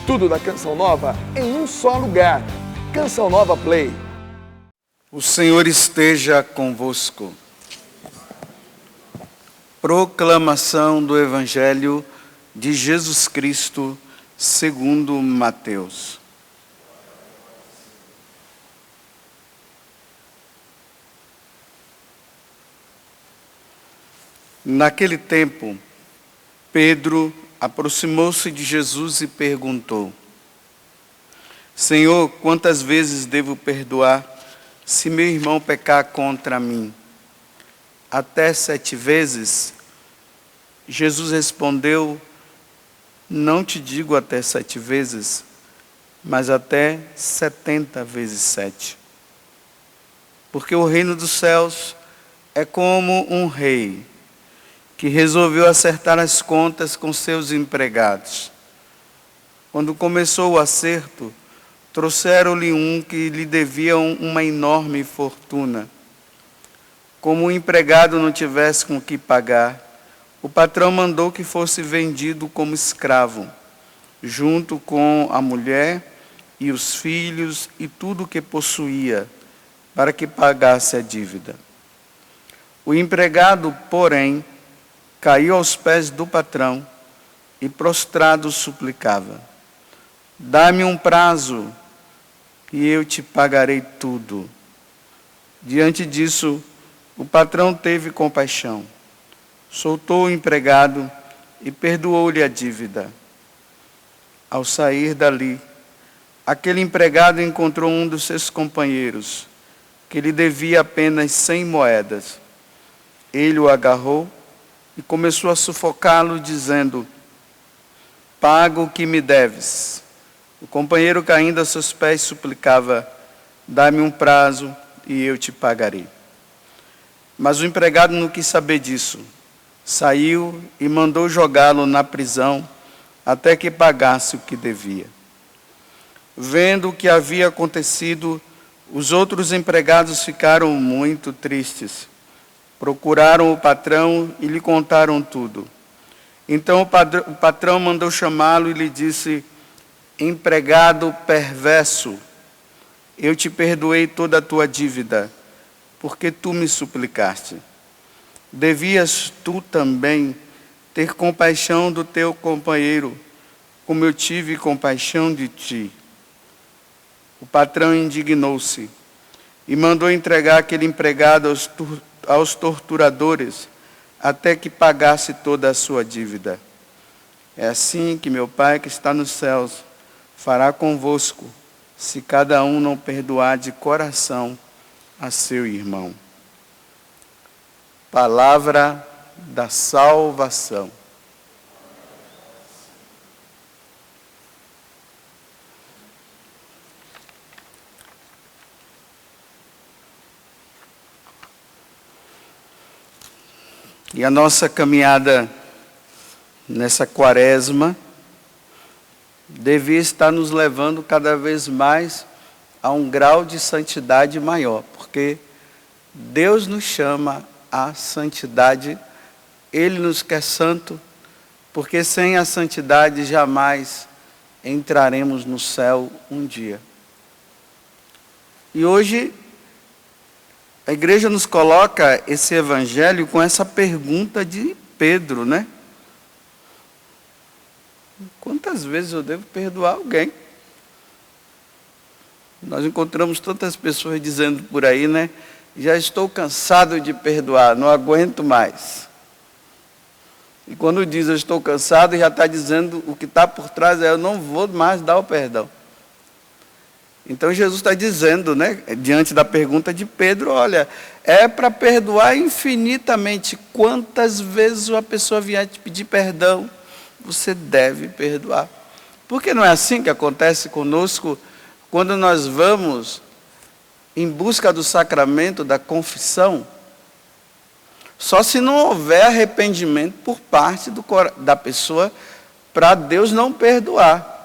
Tudo da Canção Nova em um só lugar. Canção Nova Play. O Senhor esteja convosco. Proclamação do Evangelho de Jesus Cristo segundo Mateus. Naquele tempo, Pedro aproximou-se de Jesus e perguntou: Senhor, quantas vezes devo perdoar se meu irmão pecar contra mim? Até 7 vezes? Jesus respondeu: Não te digo até 7 vezes, mas até 70 vezes 7. Porque o reino dos céus é como um rei que resolveu acertar as contas com seus empregados. Quando começou o acerto, trouxeram-lhe um que lhe devia uma enorme fortuna. Como o empregado não tivesse com o que pagar, o patrão mandou que fosse vendido como escravo, junto com a mulher e os filhos e tudo o que possuía, para que pagasse a dívida. O empregado, porém, caiu aos pés do patrão e prostrado suplicava: Dá-me um prazo e eu te pagarei tudo. Diante disso, o patrão teve compaixão, soltou o empregado e perdoou-lhe a dívida. Ao sair dali, aquele empregado encontrou um dos seus companheiros, que lhe devia apenas 100 moedas. Ele o agarrou e começou a sufocá-lo, dizendo: Paga o que me deves. O companheiro, caindo a seus pés, suplicava: Dá-me um prazo e eu te pagarei. Mas o empregado não quis saber disso. Saiu e mandou jogá-lo na prisão até que pagasse o que devia. Vendo o que havia acontecido, os outros empregados ficaram muito tristes. Procuraram o patrão e lhe contaram tudo. Então o patrão mandou chamá-lo e lhe disse: Empregado perverso, eu te perdoei toda a tua dívida, porque tu me suplicaste. Devias tu também ter compaixão do teu companheiro, como eu tive compaixão de ti. O patrão indignou-se e mandou entregar aquele empregado aos torturadores, até que pagasse toda a sua dívida. É assim que meu Pai que está nos céus fará convosco, se cada um não perdoar de coração a seu irmão. Palavra da salvação. E a nossa caminhada nessa quaresma devia estar nos levando cada vez mais a um grau de santidade maior, porque Deus nos chama à santidade, Ele nos quer santo, porque sem a santidade jamais entraremos no céu um dia. E hoje a igreja nos coloca esse evangelho com essa pergunta de Pedro, né? Quantas vezes eu devo perdoar alguém? Nós encontramos tantas pessoas dizendo por aí, né? Já estou cansado de perdoar, não aguento mais. E quando diz eu estou cansado, já está dizendo o que está por trás é eu não vou mais dar o perdão. Então Jesus está dizendo, né, diante da pergunta de Pedro, olha, é para perdoar infinitamente. Quantas vezes uma pessoa vier te pedir perdão, você deve perdoar. Porque não é assim que acontece conosco quando nós vamos em busca do sacramento da confissão? Só se não houver arrependimento por parte da pessoa para Deus não perdoar.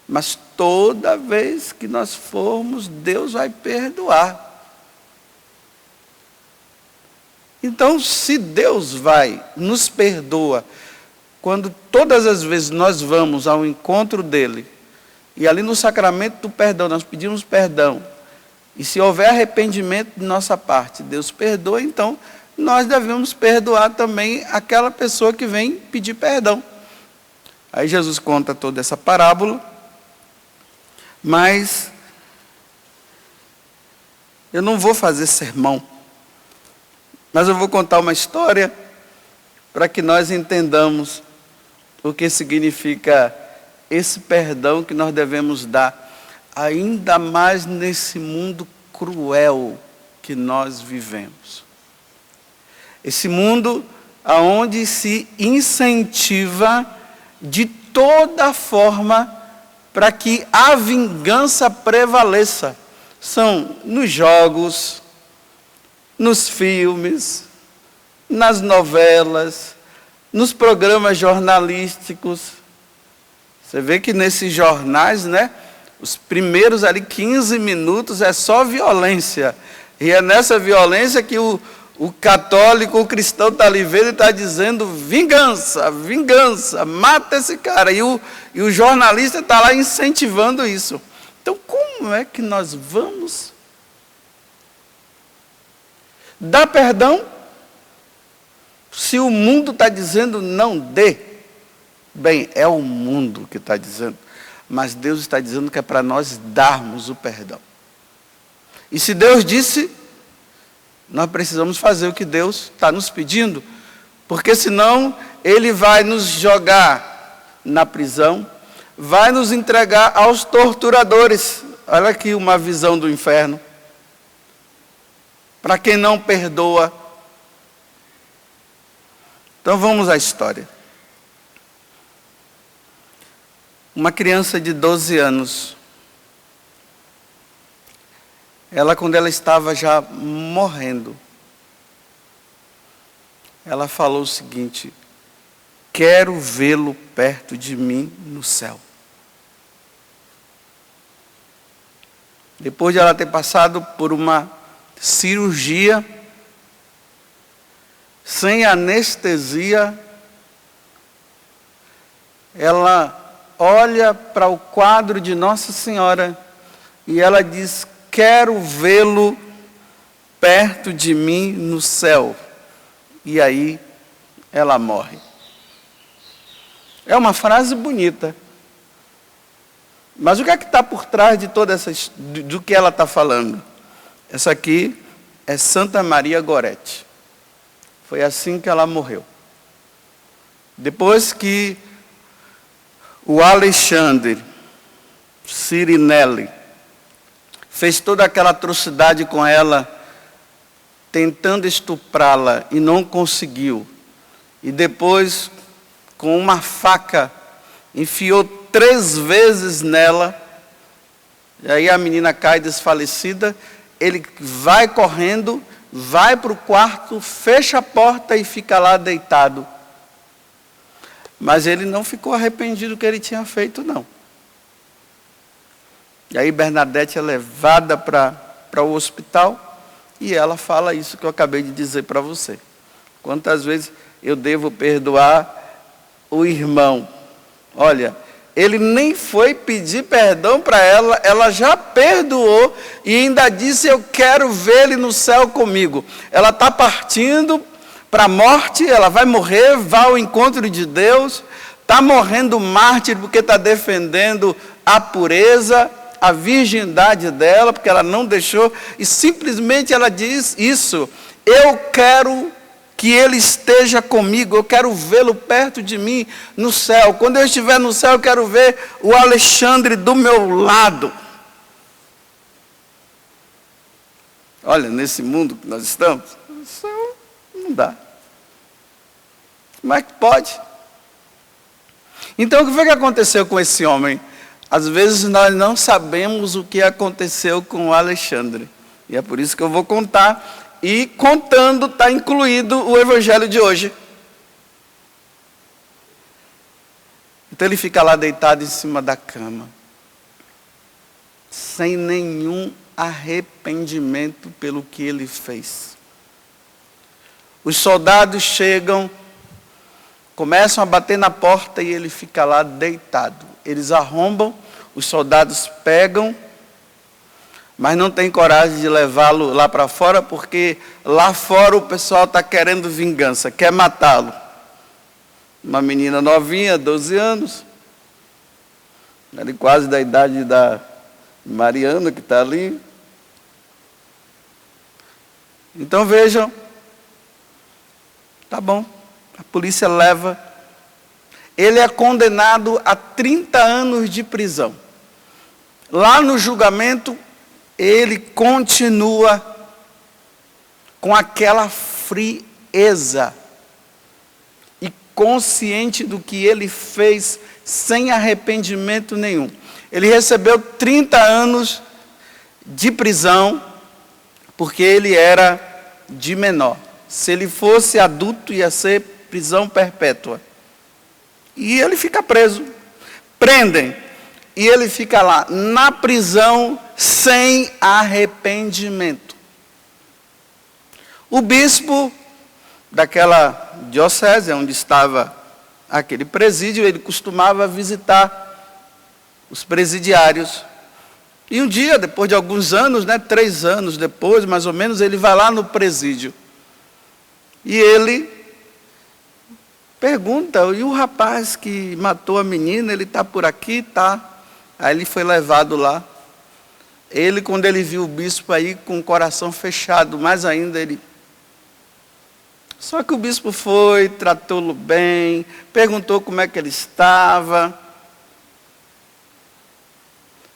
Mas toda vez que nós formos, Deus vai perdoar. Então, se Deus nos perdoa quando todas as vezes nós vamos ao encontro dele, e ali no sacramento do perdão nós pedimos perdão, e se houver arrependimento de nossa parte, Deus perdoa, então nós devemos perdoar também aquela pessoa que vem pedir perdão. Aí Jesus conta toda essa parábola, mas eu não vou fazer sermão, mas eu vou contar uma história para que nós entendamos o que significa esse perdão que nós devemos dar, ainda mais nesse mundo cruel que nós vivemos. Esse mundo onde se incentiva de toda forma para que a vingança prevaleça. São nos jogos, nos filmes, nas novelas, nos programas jornalísticos. Você vê que nesses jornais, né, os primeiros ali 15 minutos é só violência. E é nessa violência que o católico, o cristão está ali vendo e está dizendo vingança, vingança, mata esse cara. E o jornalista está lá incentivando isso. Então, como é que nós vamos dar perdão se o mundo está dizendo não dê? Bem, é o mundo que está dizendo, mas Deus está dizendo que é para nós darmos o perdão. E se Deus disse, nós precisamos fazer o que Deus está nos pedindo, porque senão Ele vai nos jogar na prisão, vai nos entregar aos torturadores. Olha aqui uma visão do inferno. Para quem não perdoa. Então vamos à história. Uma criança de 12 anos, quando ela estava já morrendo, ela falou o seguinte: quero vê-lo perto de mim no céu. Depois de ela ter passado por uma cirurgia, sem anestesia, ela olha para o quadro de Nossa Senhora e ela diz: quero vê-lo perto de mim no céu. E aí ela morre. É uma frase bonita. Mas o que é que está por trás de toda do que ela está falando? Essa aqui é Santa Maria Goretti. Foi assim que ela morreu. Depois que o Alexandre Cirinelli fez toda aquela atrocidade com ela, tentando estuprá-la e não conseguiu. E depois, com uma faca, enfiou 3 vezes nela. E aí a menina cai desfalecida. Ele vai correndo, vai para o quarto, fecha a porta e fica lá deitado. Mas ele não ficou arrependido do que ele tinha feito, não. E aí Bernadette é levada para o hospital e ela fala isso que eu acabei de dizer para você. Quantas vezes eu devo perdoar o irmão? Olha, ele nem foi pedir perdão para ela, ela já perdoou e ainda disse: eu quero ver ele no céu comigo. Ela está partindo para a morte, ela vai morrer, vai ao encontro de Deus, está morrendo mártir porque está defendendo a pureza, a virgindade dela, porque ela não deixou, e simplesmente ela diz isso: eu quero que ele esteja comigo, eu quero vê-lo perto de mim no céu. Quando eu estiver no céu, eu quero ver o Alexandre do meu lado. Olha, nesse mundo que nós estamos, isso não dá. Mas pode. Então, o que foi que aconteceu com esse homem? Às vezes nós não sabemos o que aconteceu com o Alexandre. E é por isso que eu vou contar. E contando está incluído o evangelho de hoje. Então ele fica lá deitado em cima da cama, sem nenhum arrependimento pelo que ele fez. Os soldados chegam Começam a bater na porta e ele fica lá deitado. Eles arrombam, os soldados pegam, mas não tem coragem de levá-lo lá para fora, porque lá fora o pessoal está querendo vingança, quer matá-lo. Uma menina novinha, 12 anos, quase da idade da Mariana, que está ali. Então vejam, tá bom, a polícia leva, ele é condenado a 30 anos de prisão. Lá no julgamento, ele continua com aquela frieza e consciente do que ele fez, sem arrependimento nenhum. Ele recebeu 30 anos de prisão, porque ele era de menor. Se ele fosse adulto, ia ser prisão perpétua. E ele fica preso. Prendem. E ele fica lá, na prisão, sem arrependimento. O bispo daquela diocese, onde estava aquele presídio, ele costumava visitar os presidiários. E um dia, depois de alguns anos, 3 anos depois, mais ou menos, ele vai lá no presídio. E ele pergunta, e o rapaz que matou a menina, ele está por aqui? Está. Aí ele foi levado lá. Ele, quando ele viu o bispo aí, com o coração fechado, mais ainda ele... Só que o bispo foi, tratou-lo bem, perguntou como é que ele estava.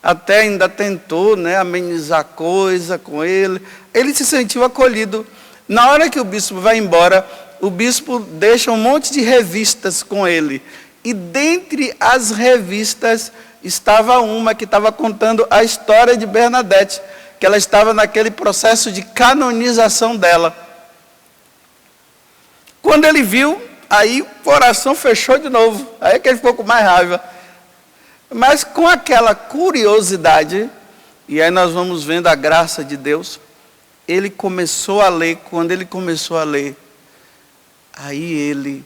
Até ainda tentou, amenizar a coisa com ele. Ele se sentiu acolhido. Na hora que o bispo vai embora, o bispo deixa um monte de revistas com ele. E dentre as revistas estava uma que estava contando a história de Bernadette, que ela estava naquele processo de canonização dela. Quando ele viu, aí o coração fechou de novo. Aí é que ele ficou com mais raiva. Mas com aquela curiosidade, e aí nós vamos vendo a graça de Deus, ele começou a ler. Quando ele começou a ler, aí ele,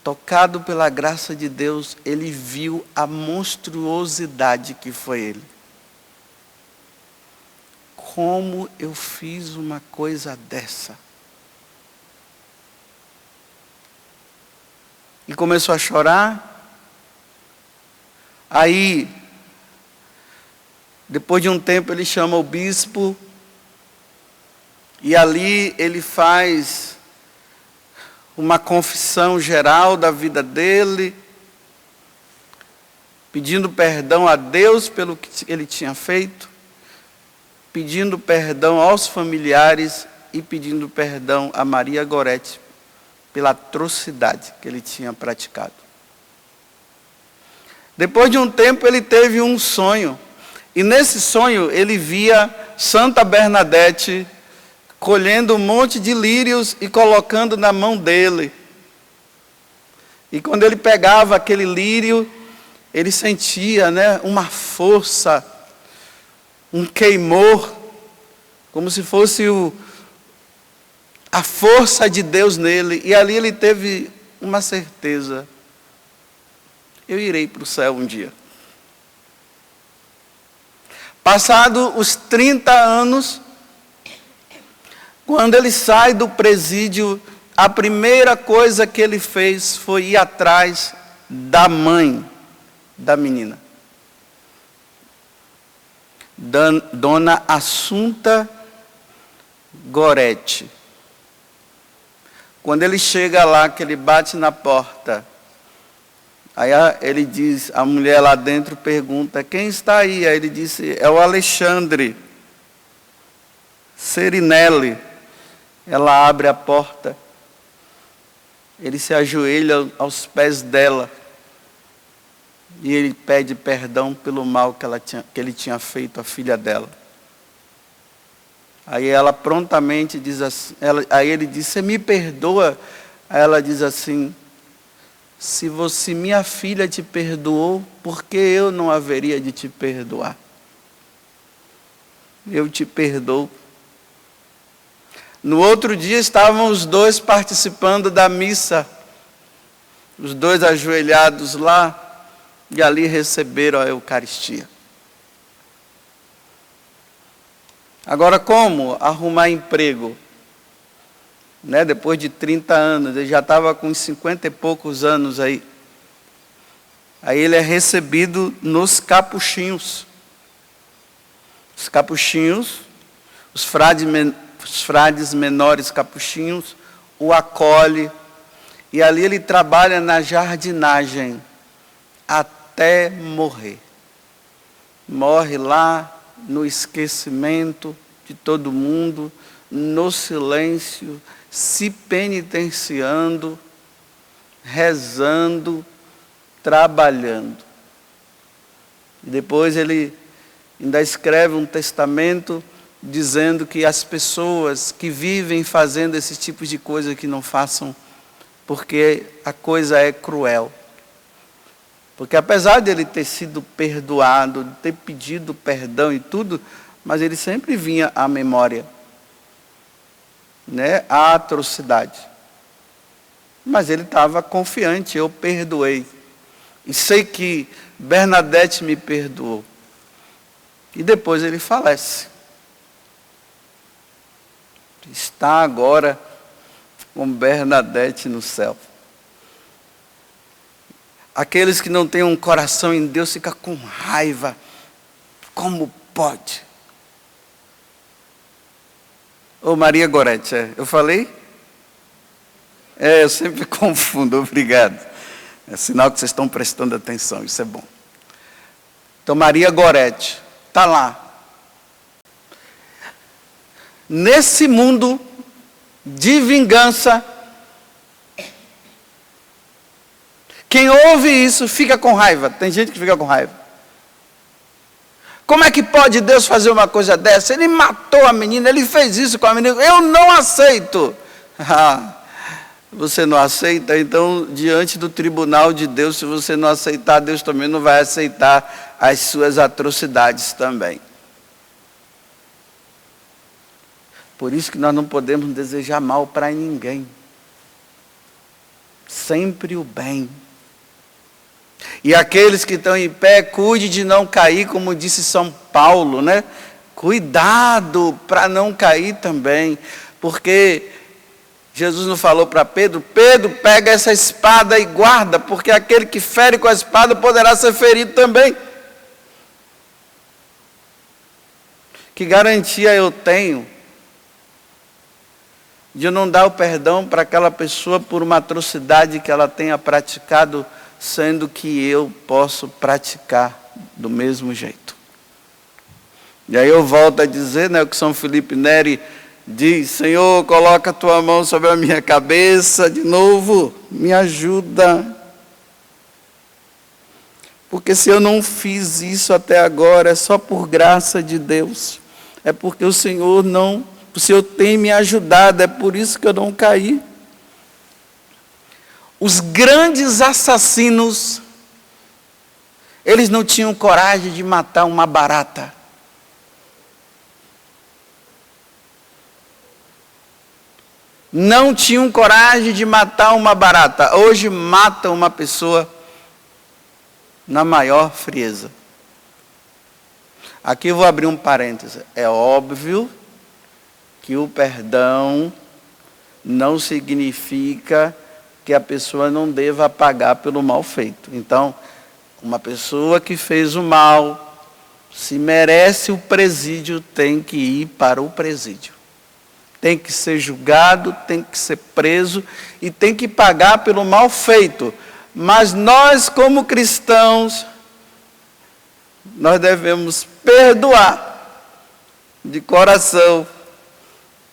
tocado pela graça de Deus, ele viu a monstruosidade que foi ele. Como eu fiz uma coisa dessa? E começou a chorar. Aí, depois de um tempo, ele chama o bispo. E ali ele faz uma confissão geral da vida dele, pedindo perdão a Deus pelo que ele tinha feito, pedindo perdão aos familiares e pedindo perdão a Maria Gorete pela atrocidade que ele tinha praticado. Depois de um tempo ele teve um sonho, e nesse sonho ele via Santa Bernadette colhendo um monte de lírios e colocando na mão dele. E quando ele pegava aquele lírio, ele sentia, uma força, um queimor, como se fosse a força de Deus nele. E ali ele teve uma certeza: eu irei para o céu um dia. Passado os 30 anos, quando ele sai do presídio, a primeira coisa que ele fez foi ir atrás da mãe da menina, Dona Assunta Gorete. Quando ele chega lá, que ele bate na porta, aí ele diz, a mulher lá dentro pergunta, quem está aí? Aí ele disse, é o Alexandre Serinelli. Ela abre a porta, ele se ajoelha aos pés dela, e ele pede perdão pelo mal que ele tinha feito à filha dela. Aí ela prontamente diz assim, aí ele diz, você me perdoa? Aí ela diz assim, se minha filha te perdoou, por que eu não haveria de te perdoar? Eu te perdoo. No outro dia estavam os dois participando da missa Os dois ajoelhados lá e ali receberam a Eucaristia. Agora, como arrumar emprego? Né? Depois de 30 anos, ele já estava com 50 e poucos anos aí. Aí ele é recebido nos capuchinhos. Os capuchinhos, os frades menores capuchinhos, o acolhe. E ali ele trabalha na jardinagem até morrer. Morre lá no esquecimento de todo mundo, no silêncio, se penitenciando, rezando, trabalhando. E depois ele ainda escreve um testamento dizendo que as pessoas que vivem fazendo esse tipo de coisa que não façam, porque a coisa é cruel. Porque apesar de ele ter sido perdoado, de ter pedido perdão e tudo, mas ele sempre vinha à memória, né, a atrocidade. Mas ele estava confiante, eu perdoei. E sei que Bernadette me perdoou. E depois ele falece. Está agora com Bernadette no céu. Aqueles que não têm um coração em Deus ficam com raiva. Como pode? Ô Maria Gorete, eu falei? Eu sempre confundo, obrigado. É sinal que vocês estão prestando atenção, isso é bom. Então Maria Gorete, está lá. Nesse mundo de vingança, quem ouve isso fica com raiva. Tem gente que fica com raiva. Como é que pode Deus fazer uma coisa dessa? Ele matou a menina, ele fez isso com a menina. Eu não aceito. Você não aceita? Então, diante do tribunal de Deus, se você não aceitar, Deus também não vai aceitar as suas atrocidades também. Por isso que nós não podemos desejar mal para ninguém. Sempre o bem. E aqueles que estão em pé, cuide de não cair, como disse São Paulo, né? Cuidado para não cair também. Porque Jesus não falou para Pedro, Pedro, pega essa espada e guarda, porque aquele que fere com a espada poderá ser ferido também. Que garantia eu tenho de não dar o perdão para aquela pessoa por uma atrocidade que ela tenha praticado, sendo que eu posso praticar do mesmo jeito? E aí eu volto a dizer, né, o que São Felipe Neri diz: Senhor, coloca a tua mão sobre a minha cabeça de novo, me ajuda. Porque se eu não fiz isso até agora, é só por graça de Deus. É porque o Senhor tem me ajudado, é por isso que eu não caí. Os grandes assassinos, eles não tinham coragem de matar uma barata. Não tinham coragem de matar uma barata. Hoje matam uma pessoa na maior frieza. Aqui eu vou abrir um parêntese. É óbvio que o perdão não significa que a pessoa não deva pagar pelo mal feito. Então, uma pessoa que fez o mal, se merece o presídio, tem que ir para o presídio. Tem que ser julgado, tem que ser preso e tem que pagar pelo mal feito. Mas nós, como cristãos, nós devemos perdoar de coração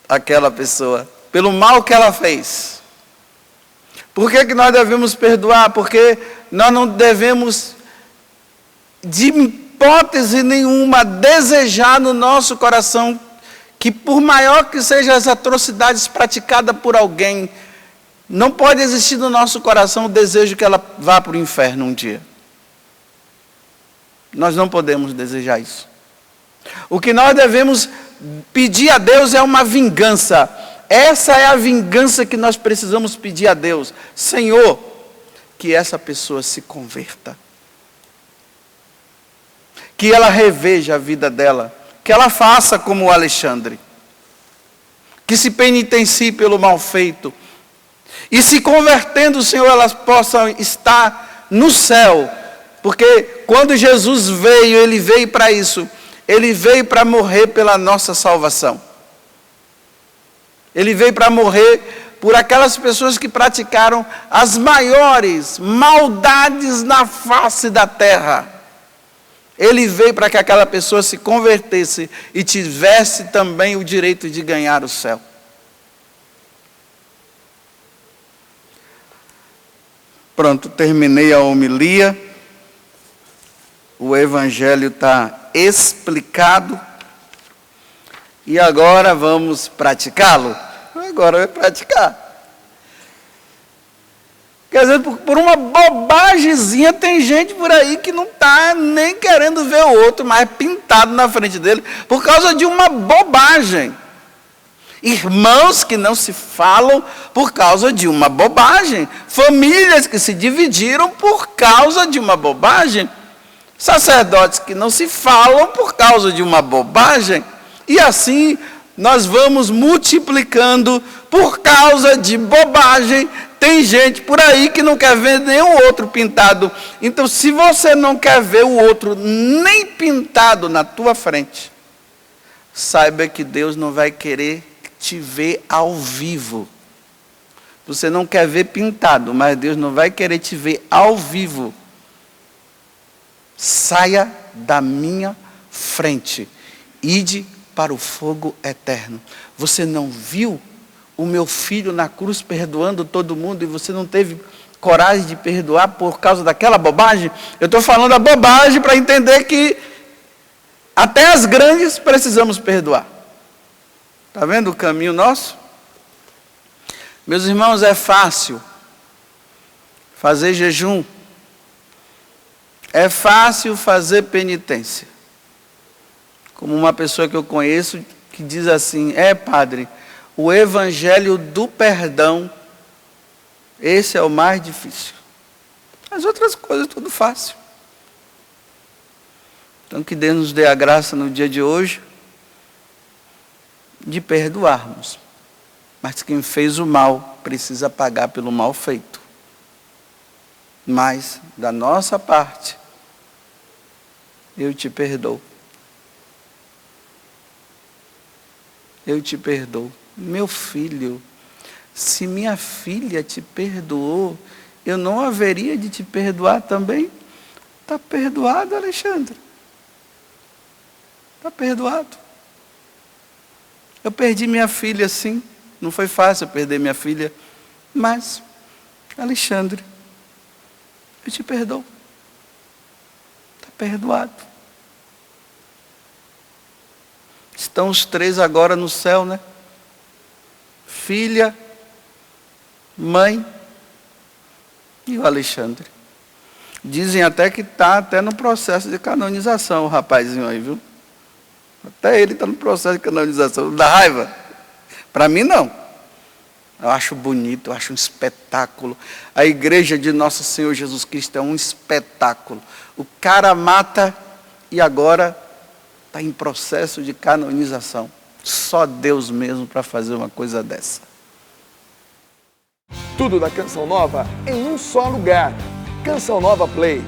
aquela pessoa pelo mal que ela fez. Por que nós devemos perdoar? Porque nós não devemos, de hipótese nenhuma, desejar no nosso coração que, por maior que sejam as atrocidades praticadas por alguém, não pode existir no nosso coração o desejo que ela vá para o inferno um dia. Nós não podemos desejar isso. O que nós devemos pedir a Deus é uma vingança. Essa é a vingança que nós precisamos pedir a Deus. Senhor, que essa pessoa se converta. Que ela reveja a vida dela. Que ela faça como o Alexandre. Que se penitencie pelo mal feito. E se convertendo, Senhor, elas possam estar no céu. Porque quando Jesus veio, Ele veio para isso. Ele veio para morrer pela nossa salvação. Ele veio para morrer por aquelas pessoas que praticaram as maiores maldades na face da terra. Ele veio para que aquela pessoa se convertesse e tivesse também o direito de ganhar o céu. Pronto, terminei a homilia. O evangelho está explicado. E agora vamos praticá-lo? Agora vai praticar. Quer dizer, por uma bobagemzinha, tem gente por aí que não está nem querendo ver o outro, mas é pintado na frente dele, por causa de uma bobagem. Irmãos que não se falam por causa de uma bobagem. Famílias que se dividiram por causa de uma bobagem. Sacerdotes que não se falam por causa de uma bobagem. E assim nós vamos multiplicando por causa de bobagem. Tem gente por aí que não quer ver nenhum outro pintado. Então, se você não quer ver o outro nem pintado na tua frente, saiba que Deus não vai querer te ver ao vivo. Você não quer ver pintado, mas Deus não vai querer te ver ao vivo. Saia da minha frente. Ide para o fogo eterno. Você não viu o meu filho na cruz perdoando todo mundo e você não teve coragem de perdoar por causa daquela bobagem? Eu estou falando a bobagem para entender que até as grandes precisamos perdoar. Está vendo o caminho nosso? Meus irmãos, é fácil fazer jejum. É fácil fazer penitência. Como uma pessoa que eu conheço que diz assim: padre, o evangelho do perdão, esse é o mais difícil. As outras coisas tudo fácil. Então que Deus nos dê a graça no dia de hoje de perdoarmos. Mas quem fez o mal precisa pagar pelo mal feito. Mas, da nossa parte, eu te perdoo. Eu te perdoo. Meu filho, se minha filha te perdoou, eu não haveria de te perdoar também? Está perdoado, Alexandre. Está perdoado. Eu perdi minha filha, sim. Não foi fácil eu perder minha filha. Mas, Alexandre, eu te perdoo. Está perdoado. Estão os três agora no céu, né? Filha, mãe e o Alexandre. Dizem até que está até no processo de canonização o rapazinho aí, viu? Até ele está no processo de canonização. Dá raiva? Para mim, não. Eu acho bonito, eu acho um espetáculo. A igreja de Nosso Senhor Jesus Cristo é um espetáculo. O cara mata e agora está em processo de canonização. Só Deus mesmo para fazer uma coisa dessa. Tudo da Canção Nova em um só lugar. Canção Nova Play.